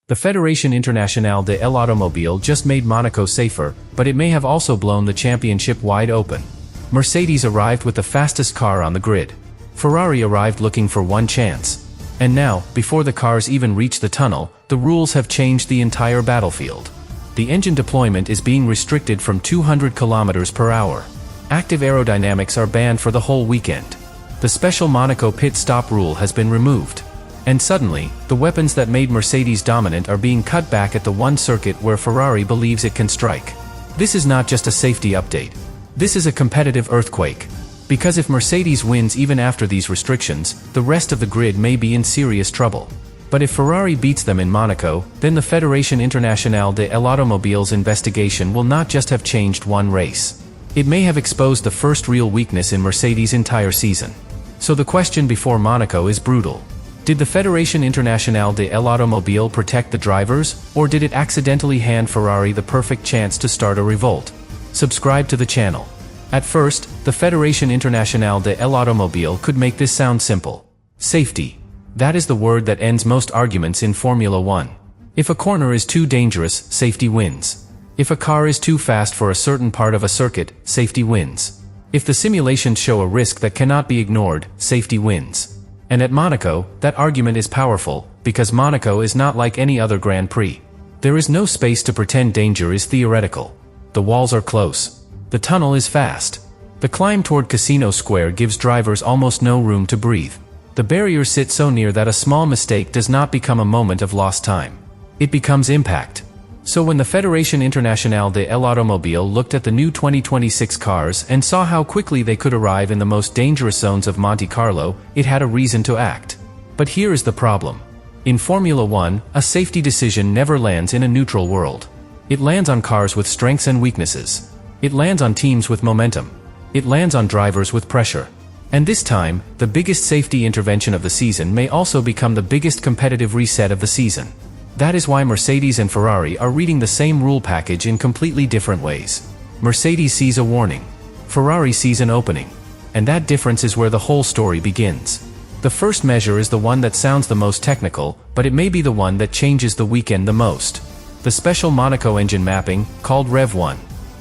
The Fédération Internationale de l'Automobile just made Monaco safer, but it may have also blown the championship wide open. Mercedes arrived with the fastest car on the grid. Ferrari arrived looking for one chance. And now, before the cars even reach the tunnel, the rules have changed the entire battlefield. The engine deployment is being restricted from 200 km/h. Active aerodynamics are banned for the whole weekend. The special Monaco pit stop rule has been removed. And suddenly, the weapons that made Mercedes dominant are being cut back at the one circuit where Ferrari believes it can strike. This is not just a safety update. This is a competitive earthquake. Because if Mercedes wins even after these restrictions, the rest of the grid may be in serious trouble. But if Ferrari beats them in Monaco, then the Fédération Internationale de l'Automobile's investigation will not just have changed one race. It may have exposed the first real weakness in Mercedes' entire season. So the question before Monaco is brutal. Did the Fédération Internationale de l'Automobile protect the drivers, or did it accidentally hand Ferrari the perfect chance to start a revolt? Subscribe to the channel. At first, the Fédération Internationale de l'Automobile could make this sound simple. Safety. That is the word that ends most arguments in Formula 1. If a corner is too dangerous, safety wins. If a car is too fast for a certain part of a circuit, safety wins. If the simulations show a risk that cannot be ignored, safety wins. And at Monaco, that argument is powerful, because Monaco is not like any other Grand Prix. There is no space to pretend danger is theoretical. The walls are close. The tunnel is fast. The climb toward Casino Square gives drivers almost no room to breathe. The barriers sit so near that a small mistake does not become a moment of lost time. It becomes impact. So when the Fédération Internationale de l'Automobile looked at the new 2026 cars and saw how quickly they could arrive in the most dangerous zones of Monte Carlo, it had a reason to act. But here is the problem. In Formula 1, a safety decision never lands in a neutral world. It lands on cars with strengths and weaknesses. It lands on teams with momentum. It lands on drivers with pressure. And this time, the biggest safety intervention of the season may also become the biggest competitive reset of the season. That is why Mercedes and Ferrari are reading the same rule package in completely different ways. Mercedes sees a warning. Ferrari sees an opening. And that difference is where the whole story begins. The first measure is the one that sounds the most technical, but it may be the one that changes the weekend the most. The special Monaco engine mapping, called REV1.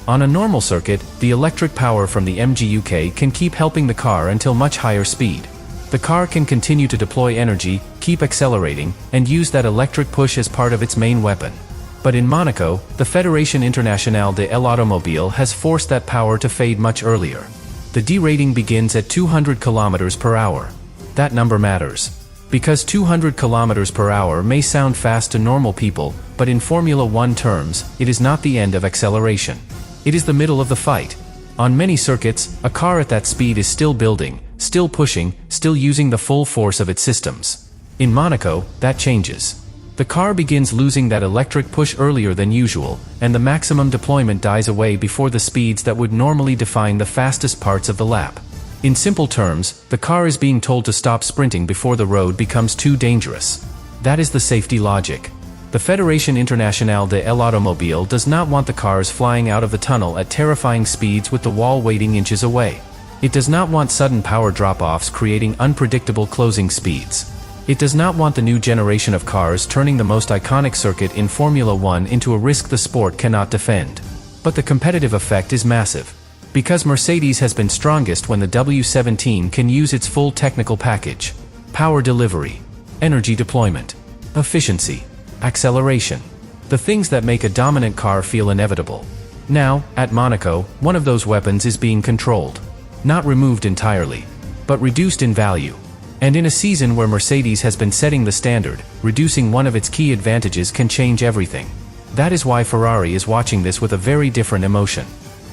On a normal circuit, the electric power from the MGUK can keep helping the car until much higher speed. The car can continue to deploy energy, keep accelerating, and use that electric push as part of its main weapon. But in Monaco, the Fédération Internationale de l'Automobile has forced that power to fade much earlier. The derating begins at 200 km/h. That number matters. Because 200 km/h may sound fast to normal people, but in Formula 1 terms, it is not the end of acceleration. It is the middle of the fight. On many circuits, a car at that speed is still building, still pushing, still using the full force of its systems. In Monaco, that changes. The car begins losing that electric push earlier than usual, and the maximum deployment dies away before the speeds that would normally define the fastest parts of the lap. In simple terms, the car is being told to stop sprinting before the road becomes too dangerous. That is the safety logic. The Fédération Internationale de l'Automobile does not want the cars flying out of the tunnel at terrifying speeds with the wall waiting inches away. It does not want sudden power drop-offs creating unpredictable closing speeds. It does not want the new generation of cars turning the most iconic circuit in Formula 1 into a risk the sport cannot defend. But the competitive effect is massive. Because Mercedes has been strongest when the W17 can use its full technical package. Power delivery, energy deployment, efficiency, acceleration. The things that make a dominant car feel inevitable. Now, at Monaco, one of those weapons is being controlled. Not removed entirely, but reduced in value. And in a season where Mercedes has been setting the standard, reducing one of its key advantages can change everything. That is why Ferrari is watching this with a very different emotion.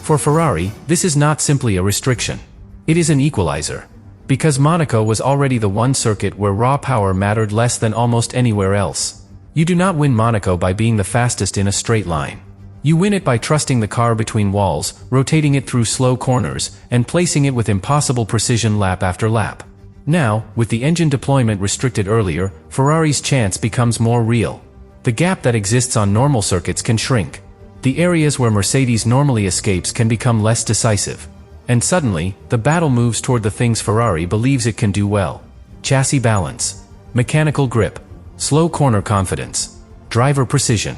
For Ferrari, this is not simply a restriction. It is an equalizer. Because Monaco was already the one circuit where raw power mattered less than almost anywhere else. You do not win Monaco by being the fastest in a straight line. You win it by trusting the car between walls, rotating it through slow corners, and placing it with impossible precision lap after lap. Now, with the engine deployment restricted earlier, Ferrari's chance becomes more real. The gap that exists on normal circuits can shrink. The areas where Mercedes normally escapes can become less decisive. And suddenly, the battle moves toward the things Ferrari believes it can do well. Chassis balance, mechanical grip, slow corner confidence, driver precision.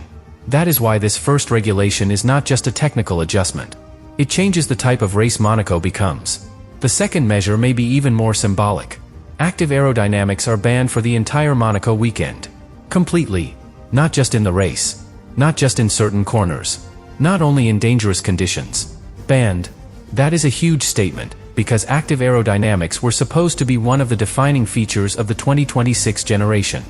That is why this first regulation is not just a technical adjustment. It changes the type of race Monaco becomes. The second measure may be even more symbolic. Active aerodynamics are banned for the entire Monaco weekend. Completely. Not just in the race. Not just in certain corners. Not only in dangerous conditions. Banned. That is a huge statement, because active aerodynamics were supposed to be one of the defining features of the 2026 generation.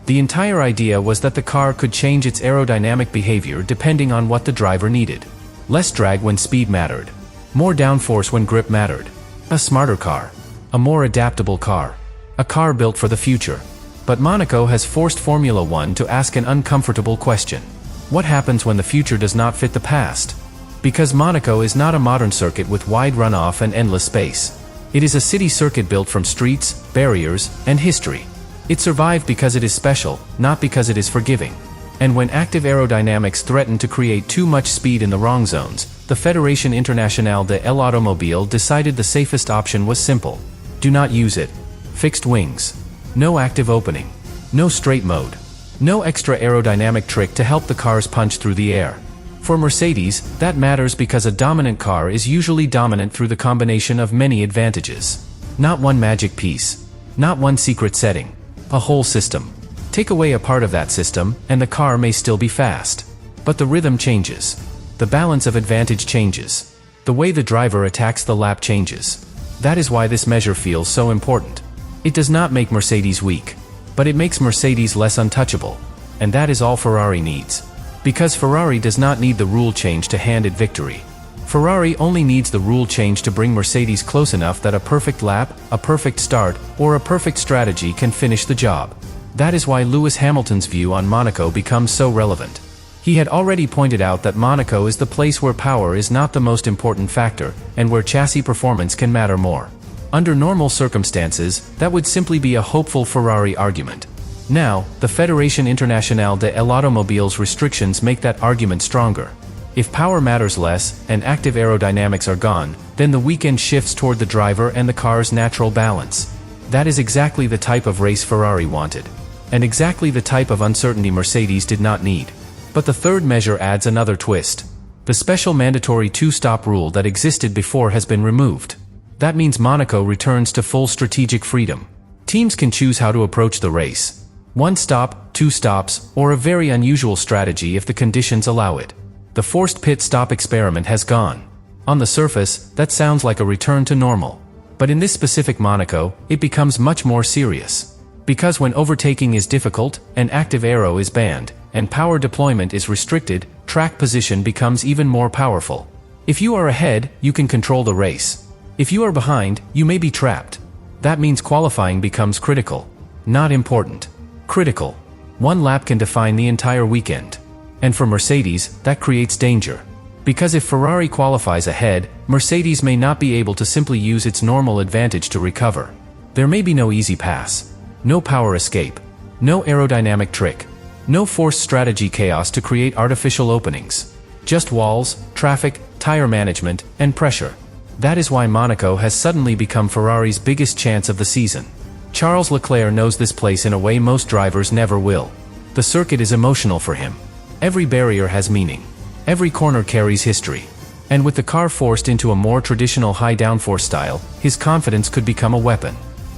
The entire idea was that the car could change its aerodynamic behavior depending on what the driver needed. Less drag when speed mattered. More downforce when grip mattered. A smarter car. A more adaptable car. A car built for the future. But Monaco has forced Formula One to ask an uncomfortable question. What happens when the future does not fit the past? Because Monaco is not a modern circuit with wide runoff and endless space. It is a city circuit built from streets, barriers, and history. It survived because it is special, not because it is forgiving. And when active aerodynamics threatened to create too much speed in the wrong zones, the Fédération Internationale de l'Automobile decided the safest option was simple. Do not use it. Fixed wings. No active opening. No straight mode. No extra aerodynamic trick to help the cars punch through the air. For Mercedes, that matters because a dominant car is usually dominant through the combination of many advantages. Not one magic piece. Not one secret setting. A whole system. Take away a part of that system, and the car may still be fast. But the rhythm changes. The balance of advantage changes. The way the driver attacks the lap changes. That is why this measure feels so important. It does not make Mercedes weak. But it makes Mercedes less untouchable. And that is all Ferrari needs. Because Ferrari does not need the rule change to hand it victory. Ferrari only needs the rule change to bring Mercedes close enough that a perfect lap, a perfect start, or a perfect strategy can finish the job. That is why Lewis Hamilton's view on Monaco becomes so relevant. He had already pointed out that Monaco is the place where power is not the most important factor, and where chassis performance can matter more. Under normal circumstances, that would simply be a hopeful Ferrari argument. Now, the Fédération Internationale de l'Automobile's restrictions make that argument stronger. If power matters less, and active aerodynamics are gone, then the weekend shifts toward the driver and the car's natural balance. That is exactly the type of race Ferrari wanted. And exactly the type of uncertainty Mercedes did not need. But the third measure adds another twist. The special mandatory two-stop rule that existed before has been removed. That means Monaco returns to full strategic freedom. Teams can choose how to approach the race. One stop, two stops, or a very unusual strategy if the conditions allow it. The forced pit stop experiment has gone. On the surface, that sounds like a return to normal. But in this specific Monaco, it becomes much more serious. Because when overtaking is difficult, and active aero is banned, and power deployment is restricted, track position becomes even more powerful. If you are ahead, you can control the race. If you are behind, you may be trapped. That means qualifying becomes critical. Not important. Critical. One lap can define the entire weekend. And for Mercedes, that creates danger. Because if Ferrari qualifies ahead, Mercedes may not be able to simply use its normal advantage to recover. There may be no easy pass. No power escape. No aerodynamic trick. No forced strategy chaos to create artificial openings. Just walls, traffic, tire management, and pressure. That is why Monaco has suddenly become Ferrari's biggest chance of the season. Charles Leclerc knows this place in a way most drivers never will. The circuit is emotional for him. Every barrier has meaning. Every corner carries history. And with the car forced into a more traditional high downforce style, his confidence could become a weapon.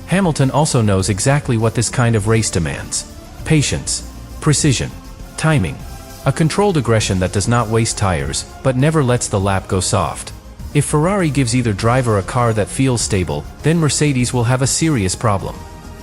Hamilton also knows exactly what this kind of race demands. Patience. Precision. Timing. A controlled aggression that does not waste tires, but never lets the lap go soft. If Ferrari gives either driver a car that feels stable, then Mercedes will have a serious problem.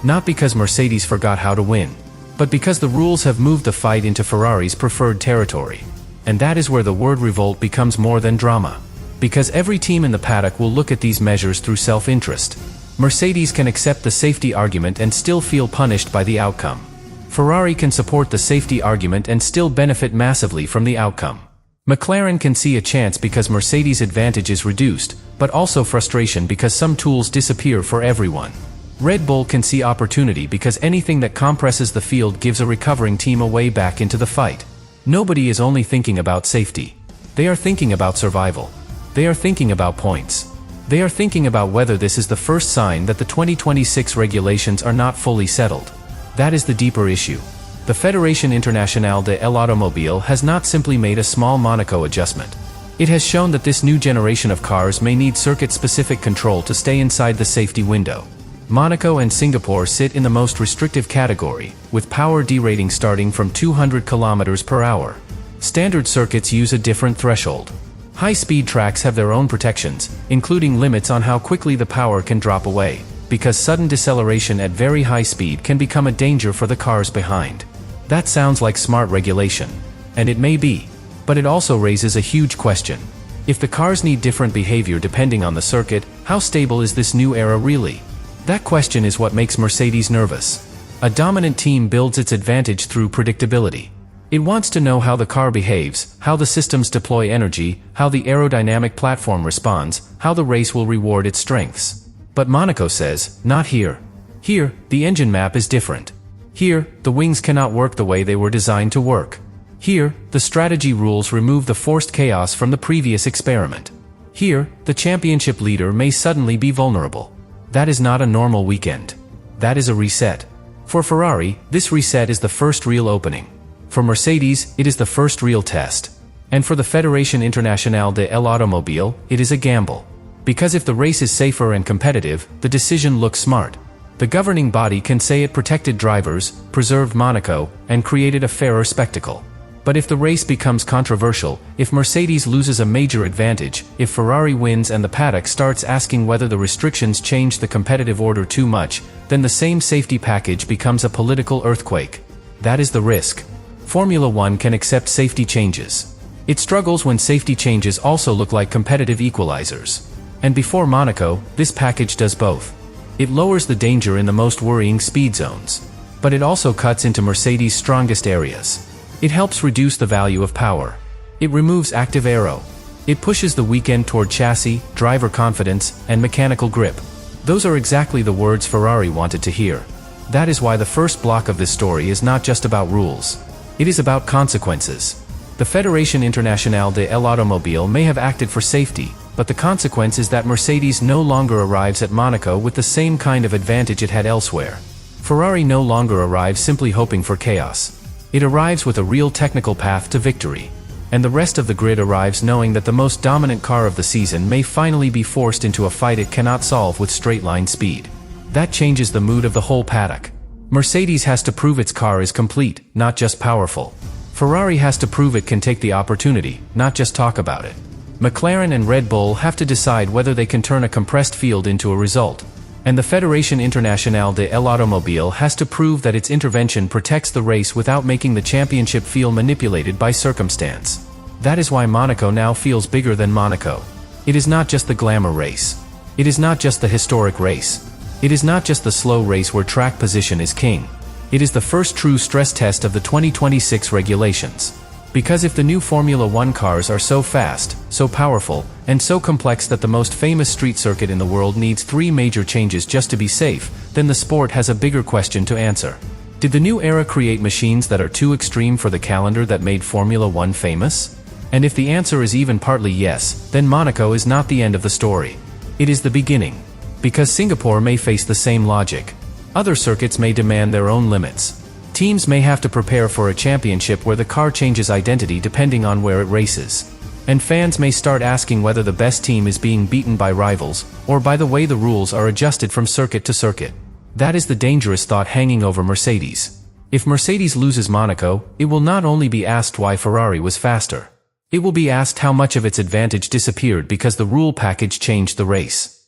Not because Mercedes forgot how to win, but because the rules have moved the fight into Ferrari's preferred territory. And that is where the word revolt becomes more than drama. Because every team in the paddock will look at these measures through self-interest. Mercedes can accept the safety argument and still feel punished by the outcome. Ferrari can support the safety argument and still benefit massively from the outcome. McLaren can see a chance because Mercedes' advantage is reduced, but also frustration because some tools disappear for everyone. Red Bull can see opportunity because anything that compresses the field gives a recovering team a way back into the fight. Nobody is only thinking about safety. They are thinking about survival. They are thinking about points. They are thinking about whether this is the first sign that the 2026 regulations are not fully settled. That is the deeper issue. The Fédération Internationale de l'Automobile has not simply made a small Monaco adjustment. It has shown that this new generation of cars may need circuit-specific control to stay inside the safety window. Monaco and Singapore sit in the most restrictive category, with power derating starting from 200 km per hour. Standard circuits use a different threshold. High-speed tracks have their own protections, including limits on how quickly the power can drop away, because sudden deceleration at very high speed can become a danger for the cars behind. That sounds like smart regulation. And it may be. But it also raises a huge question. If the cars need different behavior depending on the circuit, how stable is this new era really? That question is what makes Mercedes nervous. A dominant team builds its advantage through predictability. It wants to know how the car behaves, how the systems deploy energy, how the aerodynamic platform responds, how the race will reward its strengths. But Monaco says, not here. Here, the engine map is different. Here, the wings cannot work the way they were designed to work. Here, the strategy rules remove the forced chaos from the previous experiment. Here, the championship leader may suddenly be vulnerable. That is not a normal weekend. That is a reset. For Ferrari, this reset is the first real opening. For Mercedes, it is the first real test. And for the Fédération Internationale de l'Automobile, it is a gamble. Because if the race is safer and competitive, the decision looks smart. The governing body can say it protected drivers, preserved Monaco, and created a fairer spectacle. But if the race becomes controversial, if Mercedes loses a major advantage, if Ferrari wins and the paddock starts asking whether the restrictions change the competitive order too much, then the same safety package becomes a political earthquake. That is the risk. Formula One can accept safety changes. It struggles when safety changes also look like competitive equalizers. And before Monaco, this package does both. It lowers the danger in the most worrying speed zones. But it also cuts into Mercedes' strongest areas. It helps reduce the value of power. It removes active aero. It pushes the weekend toward chassis, driver confidence, and mechanical grip. Those are exactly the words Ferrari wanted to hear. That is why the first block of this story is not just about rules. It is about consequences. The Fédération Internationale de l'Automobile may have acted for safety, but the consequence is that Mercedes no longer arrives at Monaco with the same kind of advantage it had elsewhere. Ferrari no longer arrives simply hoping for chaos. It arrives with a real technical path to victory. And the rest of the grid arrives knowing that the most dominant car of the season may finally be forced into a fight it cannot solve with straight-line speed. That changes the mood of the whole paddock. Mercedes has to prove its car is complete, not just powerful. Ferrari has to prove it can take the opportunity, not just talk about it. McLaren and Red Bull have to decide whether they can turn a compressed field into a result. And the Fédération Internationale de l'Automobile has to prove that its intervention protects the race without making the championship feel manipulated by circumstance. That is why Monaco now feels bigger than Monaco. It is not just the glamour race. It is not just the historic race. It is not just the slow race where track position is king. It is the first true stress test of the 2026 regulations. Because if the new Formula One cars are so fast, so powerful, and so complex that the most famous street circuit in the world needs 3 major changes just to be safe, then the sport has a bigger question to answer. Did the new era create machines that are too extreme for the calendar that made Formula One famous? And if the answer is even partly yes, then Monaco is not the end of the story. It is the beginning. Because Singapore may face the same logic. Other circuits may demand their own limits. Teams may have to prepare for a championship where the car changes identity depending on where it races. And fans may start asking whether the best team is being beaten by rivals, or by the way the rules are adjusted from circuit to circuit. That is the dangerous thought hanging over Mercedes. If Mercedes loses Monaco, it will not only be asked why Ferrari was faster. It will be asked how much of its advantage disappeared because the rule package changed the race.